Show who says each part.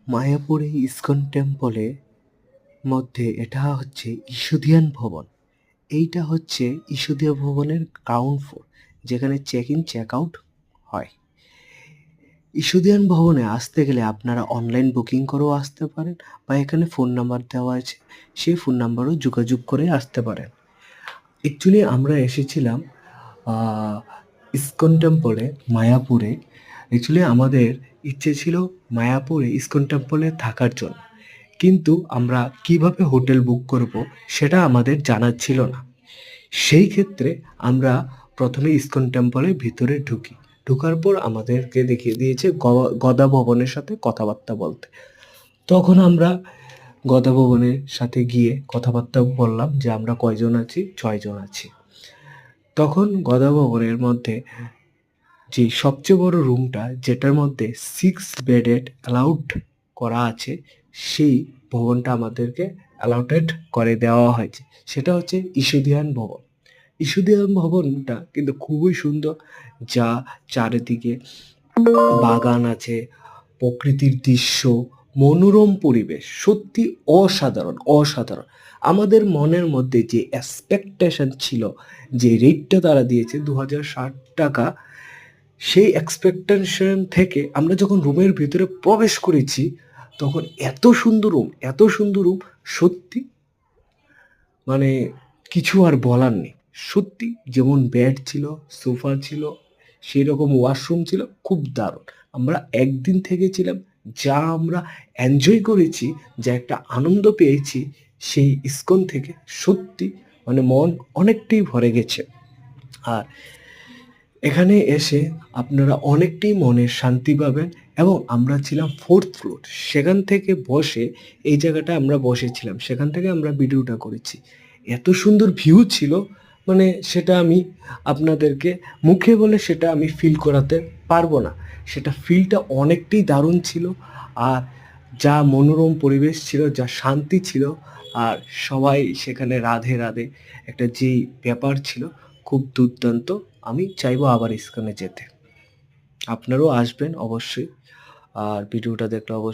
Speaker 1: মায়াপুরে ইসকন টেম্পলে মধ্যে এটা হচ্ছে ঈশ্বরদীয়ান ভবন। এইটা হচ্ছে ঈশ্বরদীয়া ভবনের গ্রাউন্ড ফ্লোর, যেখানে চেক ইন চেক আউট হয়। ঈশ্বরদীয়ান ভবনে আসতে গেলে আপনারা অনলাইন বুকিং করেও আসতে পারেন, বা এখানে ফোন নাম্বার দেওয়া আছে, সেই ফোন নাম্বারেও যোগাযোগ করে আসতে পারেন। অ্যাকচুয়ালি আমরা এসেছিলাম ইসকন টেম্পলে মায়াপুরে। অ্যাকচুয়ালি আমাদের ইচ্ছে ছিল মায়াপুরে ইসকন টেম্পলে থাকার জন্য, কিন্তু আমরা কিভাবে হোটেল বুক করব সেটা আমাদের জানা ছিল না। সেই ক্ষেত্রে আমরা প্রথমে ইসকন টেম্পলের ভিতরে ঢুকি। ঢোকার পর আমাদেরকে দেখিয়ে দিয়েছে গদা ভবনের সাথে কথাবার্তা বলতে। তখন আমরা গদা ভবনের সাথে গিয়ে কথাবার্তা বললাম যে আমরা কয়জন আছি, 6 জন আছি। তখন গদা ভবনের মধ্যে যে সবচেয়ে বড় রুমটা, যেটার মধ্যে 6 বেডেড অ্যালাউড করা আছে, সেই ভবনটা আমাদেরকে অ্যালটেড করে দেওয়া হয়েছে। সেটা হচ্ছে ঈশ্বরদীয়ান ভবন। ঈশ্বরদীয়ান ভবনটা কিন্তু খুবই সুন্দর, যা চারিদিকে বাগান আছে, প্রকৃতির দৃশ্য, মনোরম পরিবেশ, সত্যি অসাধারণ, অসাধারণ। আমাদের মনের মধ্যে যে এক্সপেকটেশন ছিল, যে রেটটা তারা দিয়েছে ৳২,০৬০, সেই এক্সপেকটেশন থেকে আমরা যখন রুমের ভিতরে প্রবেশ করেছি, তখন এত সুন্দর রুম, এত সুন্দর রুম, সত্যি মানে কিছু আর বলার নেই। সত্যি যেমন বেড ছিল, সোফা ছিল, সেরকম ওয়াশরুম ছিল, খুব দারুণ। আমরা একদিন থেকেছিলাম, যা আমরা এনজয় করেছি, যা একটা আনন্দ পেয়েছি সেই ইসকন থেকে, সত্যি মানে মন অনেকটাই ভরে গেছে। আর এখানে এসে আপনারা অনেকটাই মনের শান্তি পাবেন। এবং আমরা ছিলাম 4th ফ্লোর, সেখান থেকে বসে, এই জায়গাটায় আমরা বসেছিলাম, সেখান থেকে আমরা ভিডিওটা করেছি। এত সুন্দর ভিউ ছিল, মানে সেটা আমি আপনাদেরকে মুখে বলে সেটা আমি ফিল করাতে পারবো না। সেটা ফিলটা অনেকটাই দারুণ ছিল। আর যা মনোরম পরিবেশ ছিল, যা শান্তি ছিল, আর সবাই সেখানে রাধে রাধে একটা যেই ব্যাপার ছিল, খুব দুর্দান্ত। আমি চাইবো আবার ইস্কনে যেতে। আপনারাও আসবেন অবশ্যই। আর ভিডিওটা দেখলে অবশ্যই